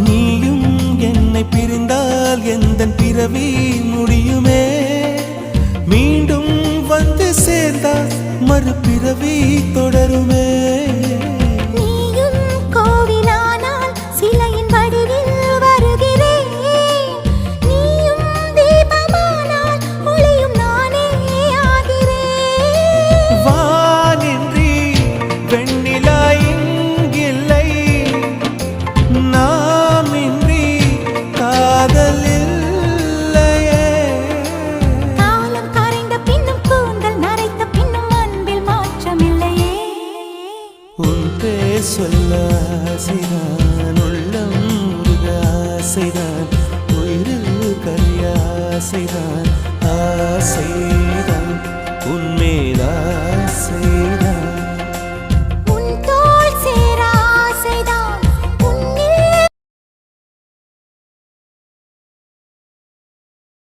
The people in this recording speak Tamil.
நீயும் என்னை பிரிந்தால் எந்தன் பிறவி முடியுமே மீண்டும் வந்து சேர்ந்தால் மறுபிறவி தொடருமே நீயும் கோவிலானால் சிலையின் வடிவில் வருகிறேன் நீயும் தீபமானால் ஒளியும் நானே ஆகிறேன் வானின்றி வெண்ணிலா இங்கில்லை நாமின்றி காதல் இல்லையே காலம் கரைந்த பின்னும் கூந்தல் நரைத்த பின்னும் அன்பில் மாற்றமில்லையே உன் பேர் சொல்ல ஆசைதான் உள்ளம் முருக ஆசைதான் உயிரில் கரிய ஆசைதான் ஆசைதான் உன்மேல் ஆசைதான்